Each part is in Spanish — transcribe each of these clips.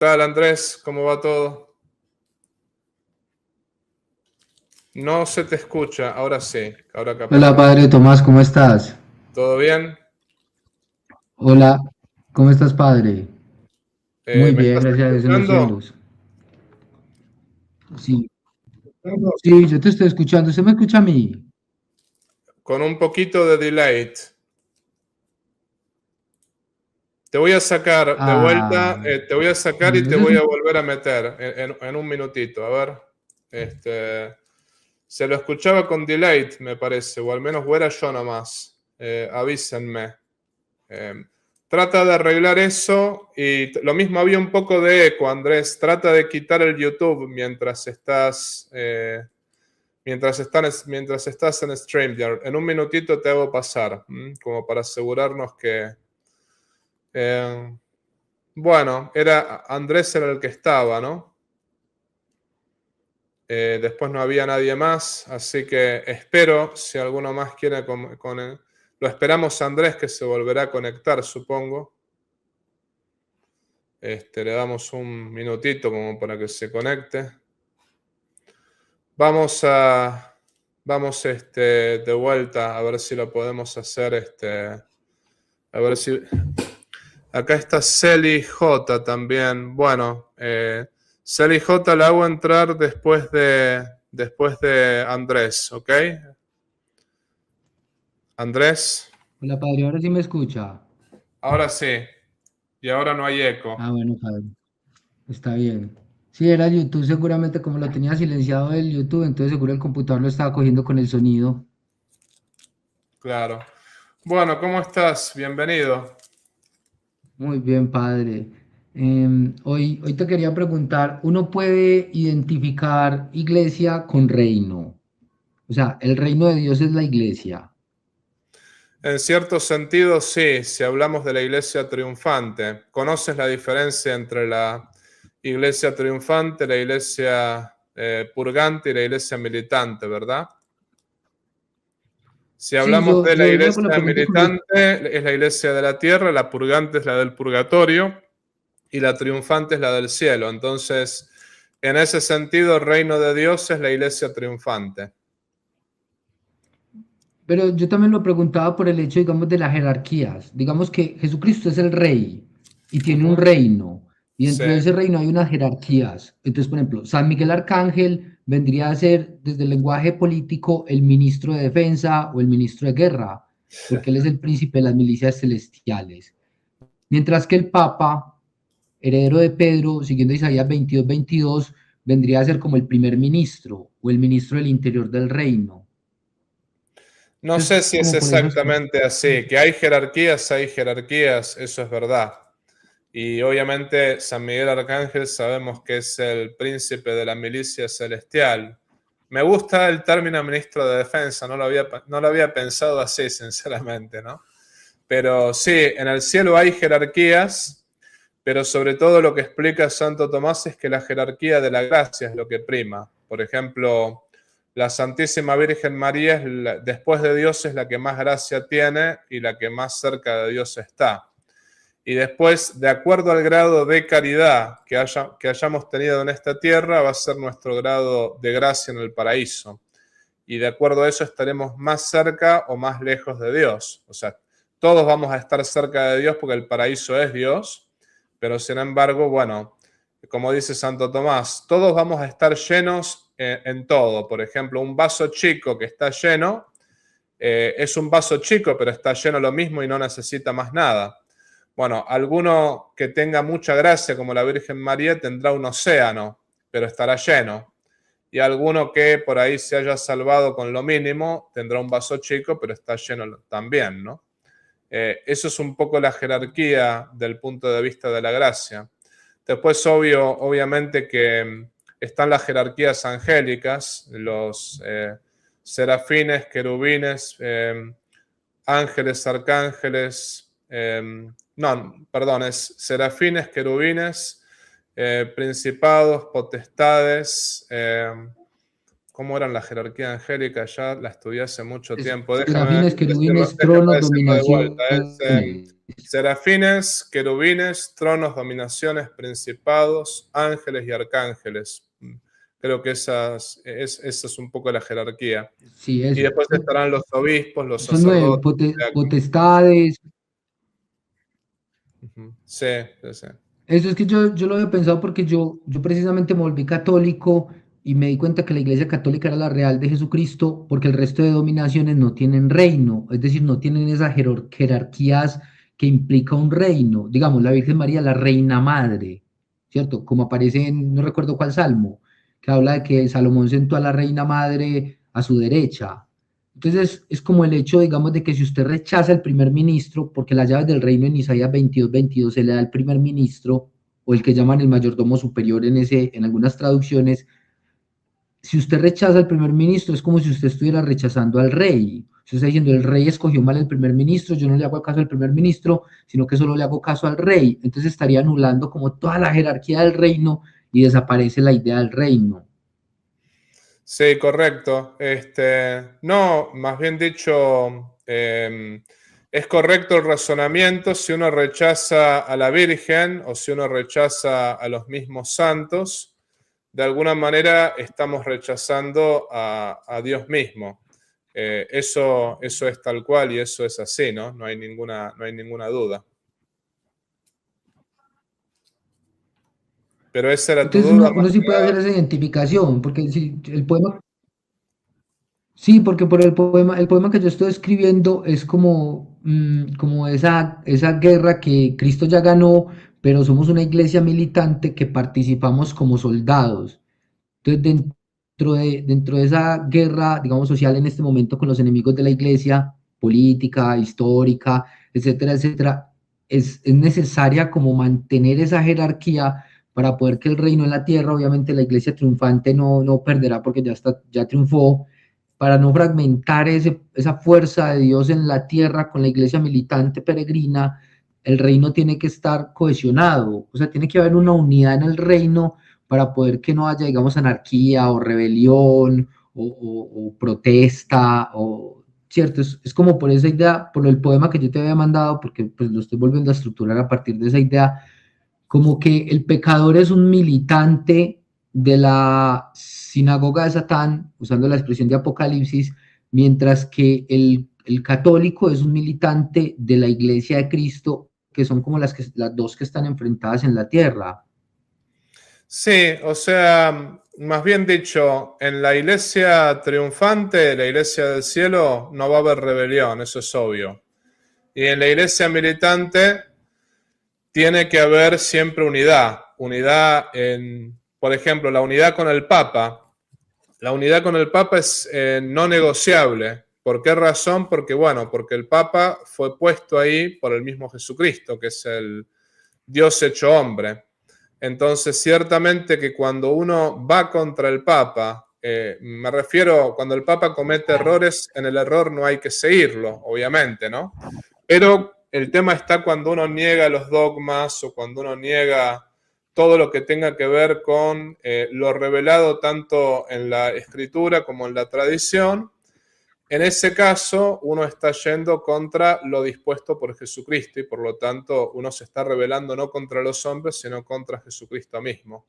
Tal, Andrés? ¿Cómo va todo? No se te escucha, ahora sí, ahora capaz Hola, que... padre Tomás, ¿cómo estás? ¿Todo bien? Hola, ¿cómo estás, padre? Muy ¿Me bien, estás gracias a Dios en los escuchando? cielos. Sí, sí, yo te estoy escuchando. ¿Usted me escucha a mí? Con un poquito de delay. Te voy a sacar de vuelta, Ah, te voy a sacar y bueno, te eso es voy a un... volver a meter en un minutito. A ver, este, se lo escuchaba con delay, me parece, o al menos o era yo nomás. Avísenme. Eh, Trata de arreglar eso y lo mismo había un poco de eco, Andrés. Trata de quitar el YouTube mientras estás en StreamYard. En un minutito te hago pasar, como para asegurarnos que... eh, bueno, Andrés era el que estaba, ¿no? Después no había nadie más, así que espero, si alguno más quiere lo esperamos a Andrés, que se volverá a conectar, supongo. Le damos un minutito como para que se conecte. Vamos de vuelta a ver si lo podemos hacer. A ver si. Acá está Celi J también. Bueno, Celi J la hago entrar después de Andrés, ¿ok? Andrés, Hola, padre, ahora sí me escucha. ahora sí. Y ahora no hay eco. Ah, bueno, padre, está bien. Sí, era YouTube, seguramente como lo tenía silenciado el YouTube, entonces seguro el computador lo estaba cogiendo con el sonido. Claro. Bueno, ¿cómo estás? Bienvenido. Muy bien, padre. Hoy te quería preguntar, ¿uno puede identificar iglesia con reino? O sea, el reino de Dios es la iglesia. En cierto sentido, sí, si hablamos de la iglesia triunfante. ¿Conoces la diferencia entre la iglesia triunfante, la iglesia purgante y la iglesia militante, verdad? Si Sí, hablamos yo, de la yo lo iglesia pregunto porque militante, es la iglesia de la tierra, la purgante es la del purgatorio y la triunfante es la del cielo. Entonces, en ese sentido, el reino de Dios es la iglesia triunfante. pero yo también lo preguntaba por el hecho, digamos, de las jerarquías. Digamos que Jesucristo es el rey y tiene un Ujú. reino, y Sí, dentro de ese reino hay unas jerarquías. Entonces, por ejemplo, San Miguel Arcángel vendría a ser, desde el lenguaje político, el ministro de defensa o el ministro de guerra, porque él es el príncipe de las milicias celestiales. Mientras que el Papa, heredero de Pedro, siguiendo Isaías 22:22, vendría a ser como el primer ministro o el ministro del interior del reino. no sé Entonces, si es como por esas cosas. exactamente así, que hay jerarquías, eso es verdad. Y obviamente San Miguel Arcángel sabemos que es el príncipe de la milicia celestial. Me gusta el término ministro de defensa, no lo había pensado así, sinceramente, ¿no? Pero sí, en el cielo hay jerarquías, pero sobre todo lo que explica Santo Tomás es que la jerarquía de la gracia es lo que prima. Por ejemplo, la Santísima Virgen María después de Dios es la que más gracia tiene y la que más cerca de Dios está. Y después, de acuerdo al grado de caridad que hayamos tenido en esta tierra, va a ser nuestro grado de gracia en el paraíso. Y de acuerdo a eso estaremos más cerca o más lejos de Dios. O sea, todos vamos a estar cerca de Dios porque el paraíso es Dios, pero sin embargo, bueno, como dice Santo Tomás, todos vamos a estar llenos en todo. Por ejemplo, un vaso chico que está lleno, es un vaso chico, pero está lleno lo mismo y no necesita más nada. Bueno, alguno que tenga mucha gracia, como la Virgen María, tendrá un océano, pero estará lleno. Y alguno que por ahí se haya salvado con lo mínimo, tendrá un vaso chico, pero está lleno también, ¿no? Eso es un poco la jerarquía del punto de vista de la gracia. Después, obviamente que están las jerarquías angélicas, los serafines, querubines, ángeles, arcángeles, no, perdón, es serafines, querubines, principados, potestades, cómo eran la jerarquía angélica, ya la estudié hace mucho tiempo. Serafines, querubines, Déjame tronos, decirlo de vuelta. dominaciones. Serafines, querubines, tronos, dominaciones, principados, ángeles y arcángeles. Creo que esa es un poco la jerarquía. Sí, Y eso. después estarán los obispos, los Son nueve sacerdotes. potestades. Sí, sí, sí. Eso es que yo lo había pensado porque yo precisamente me volví católico y me di cuenta que la Iglesia Católica era la real de Jesucristo porque el resto de dominaciones no tienen reino, es decir, no tienen esas jerarquías que implica un reino. Digamos, la Virgen María, la Reina Madre, ¿cierto? Como aparece en, no recuerdo cuál salmo, que habla de que Salomón sentó a la Reina Madre a su derecha. Entonces es como el hecho, digamos, de que si usted rechaza el primer ministro, porque las llaves del reino en Isaías 22:22 se le da al primer ministro, o el que llaman el mayordomo superior en algunas traducciones, si usted rechaza al primer ministro, es como si usted estuviera rechazando al rey. Usted está diciendo, el rey escogió mal el primer ministro, yo no le hago caso al primer ministro, sino que solo le hago caso al rey. Entonces estaría anulando como toda la jerarquía del reino y desaparece la idea del reino. Sí, correcto. No, más bien dicho, es correcto el razonamiento si uno rechaza a la Virgen o si uno rechaza a los mismos santos, de alguna manera estamos rechazando a Dios mismo. Eso es tal cual y eso es así, ¿no? No hay ninguna duda. Pero esa era tu Entonces duda más uno sí que puede hacer nada. esa identificación, porque si el poema. Sí, porque por el poema que yo estoy escribiendo es como, como esa guerra que Cristo ya ganó, pero somos una iglesia militante que participamos como soldados. Entonces, dentro de esa guerra, digamos, social en este momento con los enemigos de la iglesia, política, histórica, etcétera, etcétera, es necesaria como mantener esa jerarquía para poder que el reino en la tierra, obviamente la iglesia triunfante no perderá porque ya triunfó, para no fragmentar esa fuerza de Dios en la tierra con la iglesia militante peregrina, el reino tiene que estar cohesionado, o sea, tiene que haber una unidad en el reino para poder que no haya, digamos, anarquía o rebelión o protesta, o, ¿cierto? Es como por esa idea, por el poema que yo te había mandado, porque pues lo estoy volviendo a estructurar a partir de esa idea, como que el pecador es un militante de la sinagoga de Satán, usando la expresión de Apocalipsis, mientras que el católico es un militante de la iglesia de Cristo, que son como las dos que están enfrentadas en la tierra. Sí, o sea, más bien dicho, en la iglesia triunfante, la iglesia del cielo, no va a haber rebelión, eso es obvio. Y en la iglesia militante tiene que haber siempre unidad. Unidad por ejemplo, la unidad con el Papa. La unidad con el Papa es no negociable. ¿Por qué razón? Porque, bueno, porque el Papa fue puesto ahí por el mismo Jesucristo, que es el Dios hecho hombre. Entonces, ciertamente que cuando uno va contra el Papa, me refiero, cuando el Papa comete errores, en el error no hay que seguirlo, obviamente, ¿no? Pero el tema está cuando uno niega los dogmas o cuando uno niega todo lo que tenga que ver con lo revelado tanto en la escritura como en la tradición. En ese caso, uno está yendo contra lo dispuesto por Jesucristo y por lo tanto uno se está rebelando no contra los hombres, sino contra Jesucristo mismo.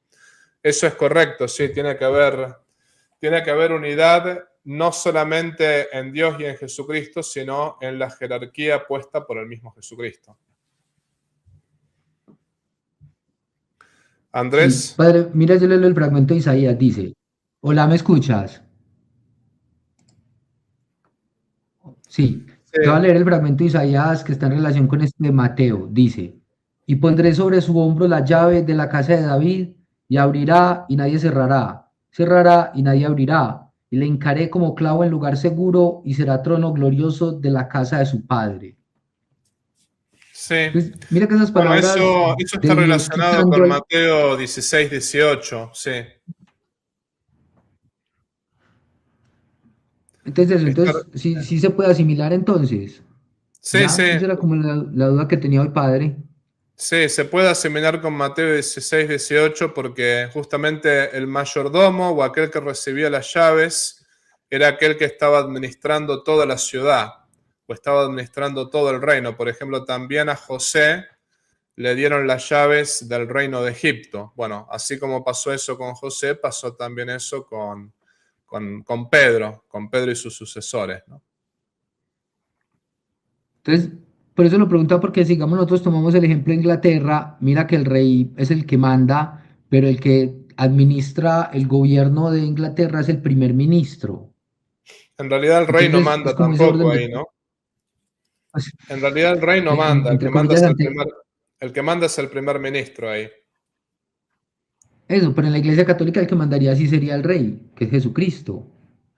Eso es correcto, sí, tiene que haber unidad no solamente en Dios y en Jesucristo, sino en la jerarquía puesta por el mismo Jesucristo. Sí, Andrés. padre, mira, yo leo el fragmento de Isaías, dice, hola, ¿me escuchas? Sí, te voy a Sí, leer el fragmento de Isaías que está en relación con este de Mateo. Dice, y pondré sobre su hombro la llave de la casa de David, y abrirá y nadie cerrará, cerrará y nadie abrirá, y le hincaré como clavo en lugar seguro, y será trono glorioso de la casa de su padre. sí. Entonces, mira que esas Bueno, palabras eso está de Dios relacionado quitando con el... Mateo 16, 18, sí. Entonces, eso, Está- entonces, sí, sí se puede asimilar entonces. Sí, ¿Ya? sí. Esa era como la duda que tenía el padre. Sí, se puede asimilar con Mateo 16, 18 porque justamente el mayordomo o aquel que recibía las llaves era aquel que estaba administrando toda la ciudad o estaba administrando todo el reino. Por ejemplo, también a José le dieron las llaves del reino de Egipto. Bueno, así como pasó eso con José, pasó también eso con Pedro y sus sucesores, ¿no? Entonces, por eso lo pregunta, porque sigamos, nosotros tomamos el ejemplo de Inglaterra, mira que el rey es el que manda, pero el que administra el gobierno de Inglaterra es el primer ministro. En realidad el rey no Entonces, es manda como ese tampoco orden de, ahí, ¿no? En realidad el rey no manda, entre comillas, ante el que manda es el primer ministro ahí. eso, pero en la Iglesia Católica el que mandaría sí sería el rey, que es Jesucristo.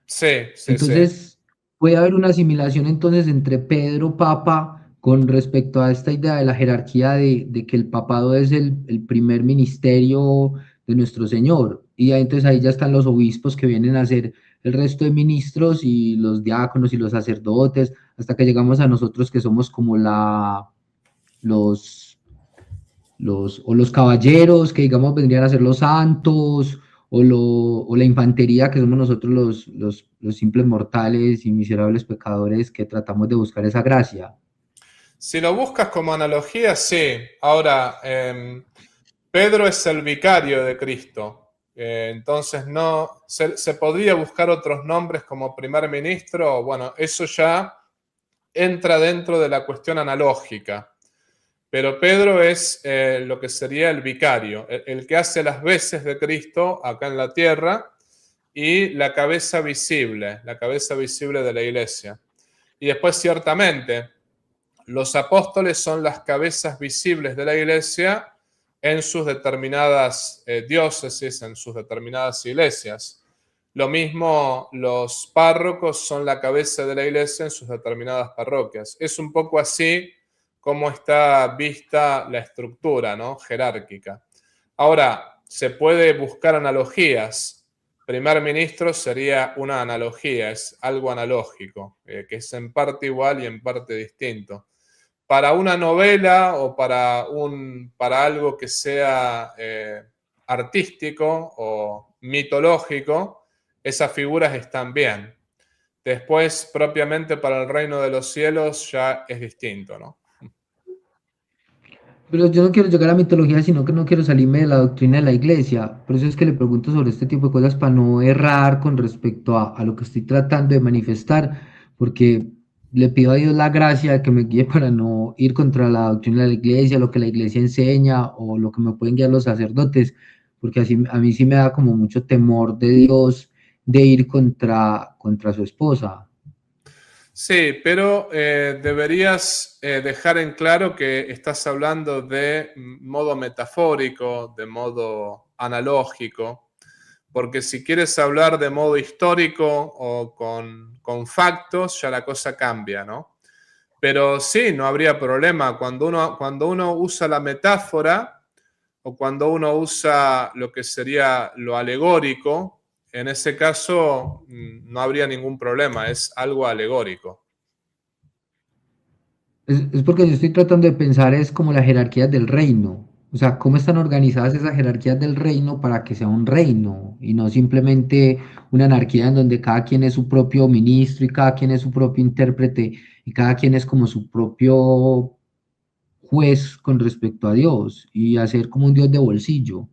Sí, sí, sí. Entonces, puede haber una asimilación entonces entre Pedro, Papa, con respecto a esta idea de la jerarquía de que el papado es el primer ministerio de nuestro Señor. Y entonces ahí ya están los obispos que vienen a ser el resto de ministros y los diáconos y los sacerdotes, hasta que llegamos a nosotros que somos como los, o los caballeros, que digamos vendrían a ser los santos, o la infantería, que somos nosotros los simples mortales y miserables pecadores que tratamos de buscar esa gracia. Si lo buscas como analogía, sí. Ahora, Pedro es el vicario de Cristo. Entonces, no se podría buscar otros nombres como primer ministro. Bueno, eso ya entra dentro de la cuestión analógica. Pero Pedro es lo que sería el vicario, el que hace las veces de Cristo acá en la tierra y la cabeza visible de la iglesia. Y después, ciertamente, los apóstoles son las cabezas visibles de la iglesia en sus determinadas diócesis, en sus determinadas iglesias. Lo mismo los párrocos son la cabeza de la iglesia en sus determinadas parroquias. Es un poco así como está vista la estructura, ¿no? Jerárquica. Ahora, se puede buscar analogías. Primer ministro sería una analogía, es algo analógico, que es en parte igual y en parte distinto. Para una novela o para algo que sea artístico o mitológico, esas figuras están bien. Después, propiamente para el reino de los cielos, ya es distinto, ¿no? Pero yo no quiero llegar a mitología, sino que no quiero salirme de la doctrina de la iglesia. Por eso es que le pregunto sobre este tipo de cosas para no errar con respecto a lo que estoy tratando de manifestar, porque le pido a Dios la gracia de que me guíe para no ir contra la doctrina de la iglesia, lo que la iglesia enseña o lo que me pueden guiar los sacerdotes, porque así a mí sí me da como mucho temor de Dios de ir contra su esposa. Sí, pero deberías dejar en claro que estás hablando de modo metafórico, de modo analógico, porque si quieres hablar de modo histórico o con factos, ya la cosa cambia, ¿no? Pero sí, no habría problema. Cuando uno usa la metáfora o cuando uno usa lo que sería lo alegórico, en ese caso no habría ningún problema, es algo alegórico. Es porque yo estoy tratando de pensar es como las jerarquías del reino, o sea, cómo están organizadas esas jerarquías del reino para que sea un reino y no simplemente una anarquía en donde cada quien es su propio ministro y cada quien es su propio intérprete y cada quien es como su propio juez con respecto a Dios y hacer como un Dios de bolsillo.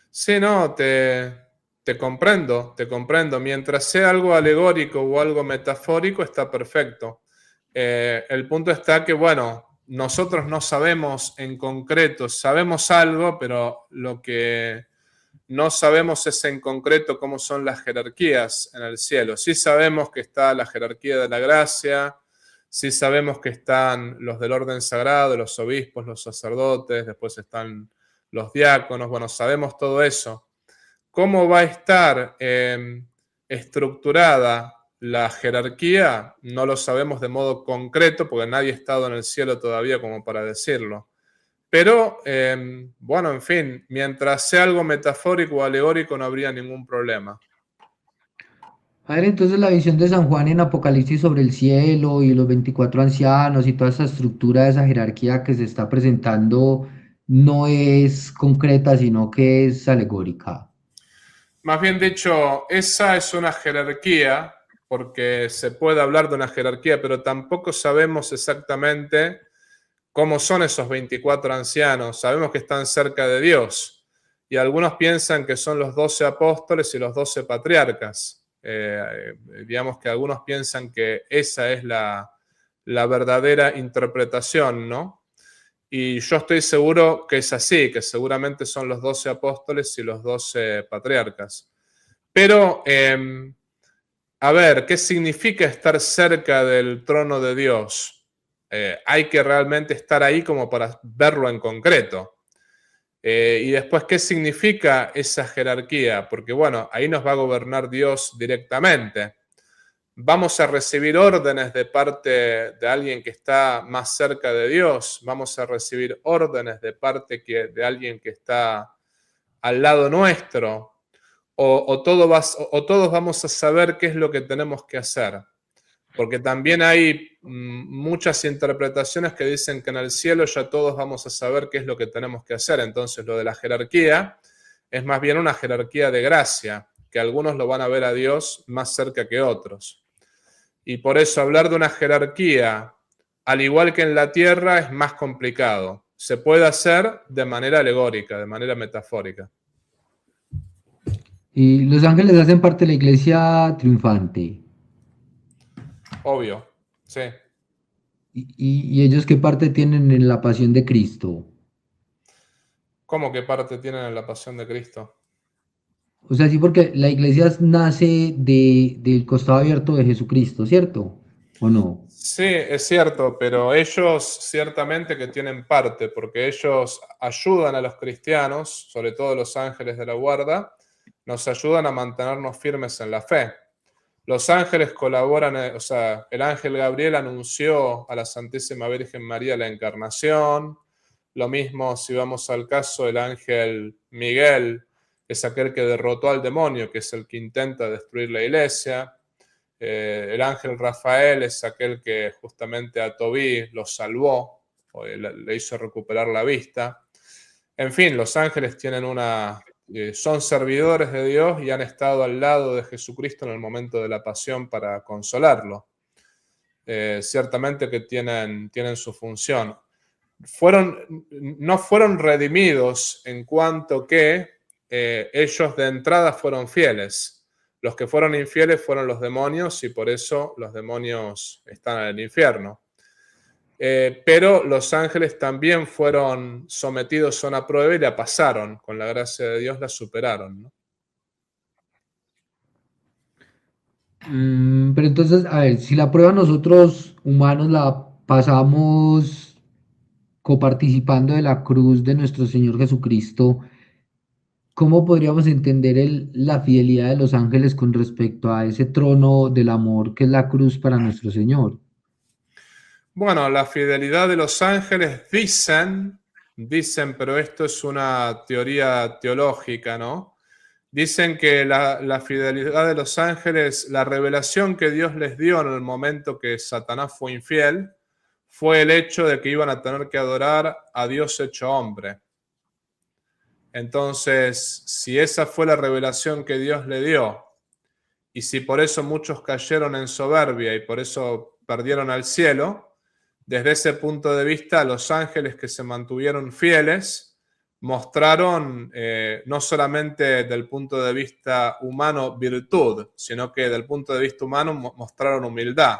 Sí, no, te comprendo, te comprendo. Mientras sea algo alegórico o algo metafórico, está perfecto. El punto está que, bueno, nosotros no sabemos en concreto, sabemos algo, pero lo que no sabemos es en concreto cómo son las jerarquías en el cielo. Sí sabemos que está la jerarquía de la gracia, sí sabemos que están los del orden sagrado, los obispos, los sacerdotes, después están los diáconos, bueno, sabemos todo eso. ¿Cómo va a estar estructurada la jerarquía? No lo sabemos de modo concreto porque nadie ha estado en el cielo todavía como para decirlo. Pero, bueno, en fin, mientras sea algo metafórico o alegórico no habría ningún problema. A ver, entonces la visión de San Juan en Apocalipsis sobre el cielo y los 24 ancianos y toda esa estructura, esa jerarquía que se está presentando, no es concreta, sino que es alegórica. Más bien dicho, esa es una jerarquía, porque se puede hablar de una jerarquía, pero tampoco sabemos exactamente cómo son esos 24 ancianos. Sabemos que están cerca de Dios y algunos piensan que son los 12 apóstoles y los 12 patriarcas. Digamos que algunos piensan que esa es la verdadera interpretación, ¿no? Y yo estoy seguro que es así, que seguramente son los 12 apóstoles y los 12 patriarcas. Pero, a ver, ¿qué significa estar cerca del trono de Dios? Hay que realmente estar ahí como para verlo en concreto. Y después, ¿qué significa esa jerarquía? Porque, bueno, ahí nos va a gobernar Dios directamente. Vamos a recibir órdenes de parte de alguien que está más cerca de Dios. Vamos a recibir órdenes de parte de alguien que está al lado nuestro. O todos vamos a saber qué es lo que tenemos que hacer. Porque también hay muchas interpretaciones que dicen que en el cielo ya todos vamos a saber qué es lo que tenemos que hacer. Entonces lo de la jerarquía es más bien una jerarquía de gracia, que algunos lo van a ver a Dios más cerca que otros. Y por eso hablar de una jerarquía, al igual que en la tierra, es más complicado. Se puede hacer de manera alegórica, de manera metafórica. Y los ángeles hacen parte de la iglesia triunfante. Obvio, sí. ¿Y ellos qué parte tienen en la pasión de Cristo? ¿Cómo que parte tienen en la pasión de Cristo? O sea, sí, porque la iglesia nace del costado abierto de Jesucristo, ¿cierto? ¿O no? Sí, es cierto, pero ellos ciertamente que tienen parte, porque ellos ayudan a los cristianos, sobre todo los ángeles de la guarda, nos ayudan a mantenernos firmes en la fe. Los ángeles colaboran, o sea, el ángel Gabriel anunció a la Santísima Virgen María la encarnación. Lo mismo si vamos al caso, el ángel Miguel es aquel que derrotó al demonio, que es el que intenta destruir la iglesia. El ángel Rafael es aquel que justamente a Tobí lo salvó, o le hizo recuperar la vista. En fin, los ángeles tienen son servidores de Dios y han estado al lado de Jesucristo en el momento de la pasión para consolarlo. Ciertamente que tienen su función. No fueron redimidos en cuanto que ellos de entrada fueron fieles. Los que fueron infieles fueron los demonios y por eso los demonios están en el infierno. Pero los ángeles también fueron sometidos a una prueba y la pasaron. Con la gracia de Dios la superaron, ¿no? Pero entonces, a ver, si la prueba nosotros humanos la pasamos coparticipando de la cruz de nuestro Señor Jesucristo, ¿cómo podríamos entender la fidelidad de los ángeles con respecto a ese trono del amor que es la cruz para nuestro Señor? Bueno, la fidelidad de los ángeles dicen, pero esto es una teoría teológica, ¿no? Dicen que la fidelidad de los ángeles, la revelación que Dios les dio en el momento que Satanás fue infiel, fue el hecho de que iban a tener que adorar a Dios hecho hombre. Entonces, si esa fue la revelación que Dios le dio, y si por eso muchos cayeron en soberbia y por eso perdieron al cielo, desde ese punto de vista, los ángeles que se mantuvieron fieles mostraron no solamente del punto de vista humano virtud, sino que del punto de vista humano mostraron humildad,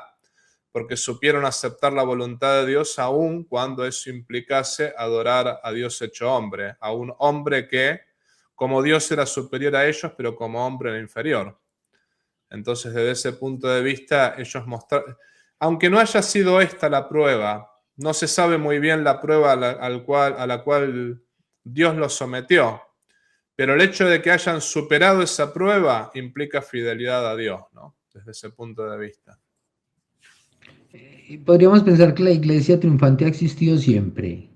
porque supieron aceptar la voluntad de Dios aun cuando eso implicase adorar a Dios hecho hombre, a un hombre que como Dios era superior a ellos, pero como hombre era inferior. Entonces, desde ese punto de vista, ellos mostraron, aunque no haya sido esta la prueba, no se sabe muy bien la prueba a la cual Dios los sometió, pero el hecho de que hayan superado esa prueba implica fidelidad a Dios, ¿no? Desde ese punto de vista. Y podríamos pensar que la iglesia triunfante ha existido siempre.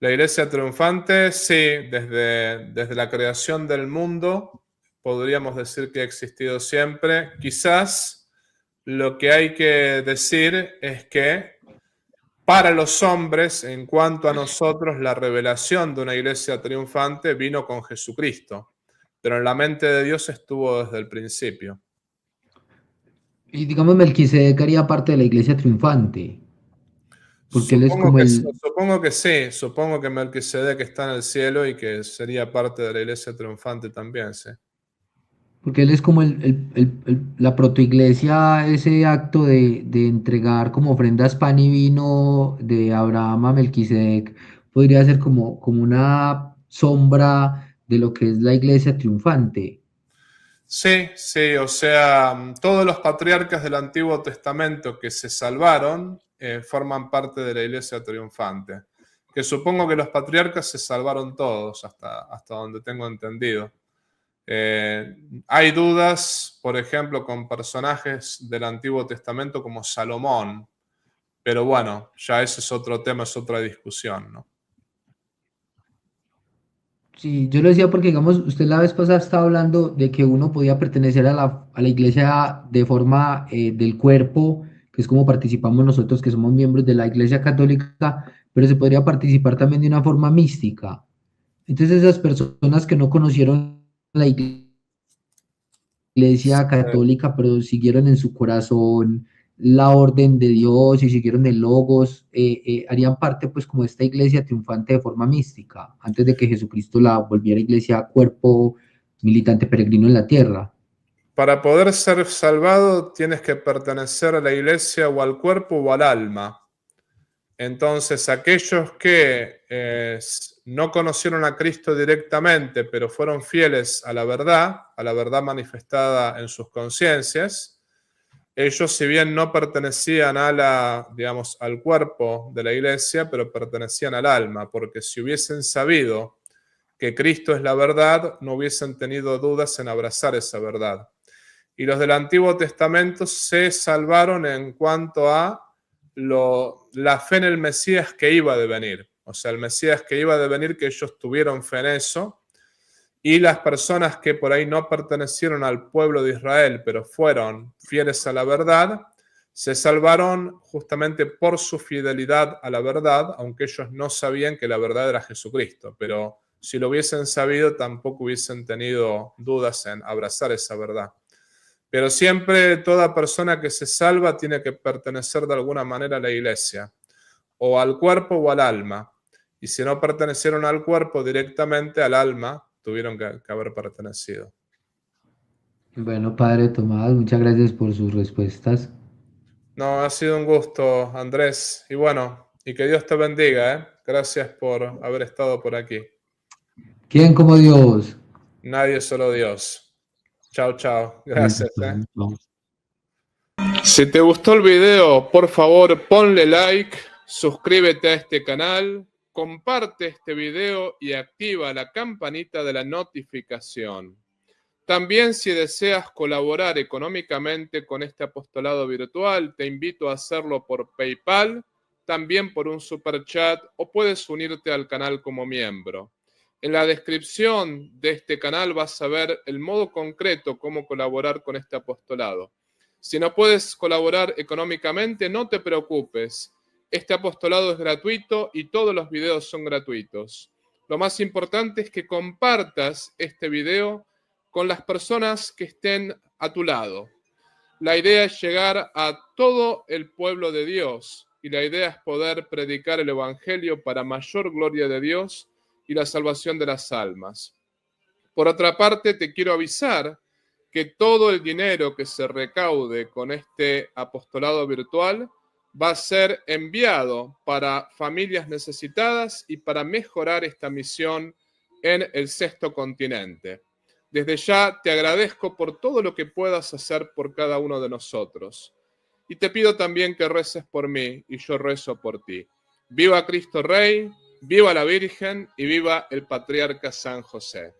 La iglesia triunfante, sí, desde la creación del mundo, podríamos decir que ha existido siempre. Quizás lo que hay que decir es que para los hombres, en cuanto a nosotros, la revelación de una iglesia triunfante vino con Jesucristo, pero en la mente de Dios estuvo desde el principio. Y digamos, Melquisedec haría parte de la iglesia triunfante, porque él es como el, Supongo que sí, supongo que Melquisedec está en el cielo y que sería parte de la iglesia triunfante también, sí. porque él es como la protoiglesia, ese acto de entregar como ofrendas pan y vino de Abraham a Melquisedec, podría ser como una sombra de lo que es la iglesia triunfante. Sí, sí, o sea, todos los patriarcas del Antiguo Testamento que se salvaron forman parte de la iglesia triunfante. Que supongo que los patriarcas se salvaron todos, hasta donde tengo entendido. Hay dudas, por ejemplo, con personajes del Antiguo Testamento como Salomón, pero bueno, ya ese es otro tema, es otra discusión, ¿no? Sí, yo lo decía porque, digamos, usted la vez pasada estaba hablando de que uno podía pertenecer a la iglesia de forma del cuerpo, que es como participamos nosotros, que somos miembros de la iglesia católica, pero se podría participar también de una forma mística. Entonces, esas personas que no conocieron la iglesia católica, pero siguieron en su corazón la orden de Dios y siguieron el Logos, harían parte pues como esta iglesia triunfante de forma mística, antes de que Jesucristo la volviera iglesia cuerpo militante peregrino en la tierra. Para poder ser salvado tienes que pertenecer a la iglesia o al cuerpo o al alma. Entonces, aquellos que no conocieron a Cristo directamente, pero fueron fieles a la verdad manifestada en sus conciencias, ellos, si bien no pertenecían digamos, al cuerpo de la iglesia, pero pertenecían al alma, porque si hubiesen sabido que Cristo es la verdad, no hubiesen tenido dudas en abrazar esa verdad. Y los del Antiguo Testamento se salvaron en cuanto a la fe en el Mesías que iba a devenir. O sea, el Mesías que iba a devenir, que ellos tuvieron fe en eso. Y las personas que por ahí no pertenecieron al pueblo de Israel, pero fueron fieles a la verdad, se salvaron justamente por su fidelidad a la verdad, aunque ellos no sabían que la verdad era Jesucristo. Pero si lo hubiesen sabido, tampoco hubiesen tenido dudas en abrazar esa verdad. Pero siempre toda persona que se salva tiene que pertenecer de alguna manera a la iglesia, o al cuerpo o al alma. Y si no pertenecieron al cuerpo directamente, al alma, tuvieron que haber pertenecido. Bueno, Padre Tomás, muchas gracias por sus respuestas. No, ha sido un gusto, Andrés. Y bueno, y que Dios te bendiga, ¿eh? Gracias por haber estado por aquí. ¿Quién como Dios? Nadie, solo Dios. Chao, chao. Listo, Gracias, ¿eh? chao. Si te gustó el video, por favor, ponle like, suscríbete a este canal, comparte este video y activa la campanita de la notificación. También, si deseas colaborar económicamente con este apostolado virtual, te invito a hacerlo por PayPal, también por un super chat, o puedes unirte al canal como miembro. En la descripción de este canal vas a ver el modo concreto cómo colaborar con este apostolado. Si no puedes colaborar económicamente, no te preocupes. Este apostolado es gratuito y todos los videos son gratuitos. Lo más importante es que compartas este video con las personas que estén a tu lado. La idea es llegar a todo el pueblo de Dios y la idea es poder predicar el Evangelio para mayor gloria de Dios y la salvación de las almas. Por otra parte, te quiero avisar que todo el dinero que se recaude con este apostolado virtual va a ser enviado para familias necesitadas y para mejorar esta misión en el sexto continente. Desde ya te agradezco por todo lo que puedas hacer por cada uno de nosotros. Y te pido también que reces por mí y yo rezo por ti. Viva Cristo Rey, viva la Virgen y viva el Patriarca San José.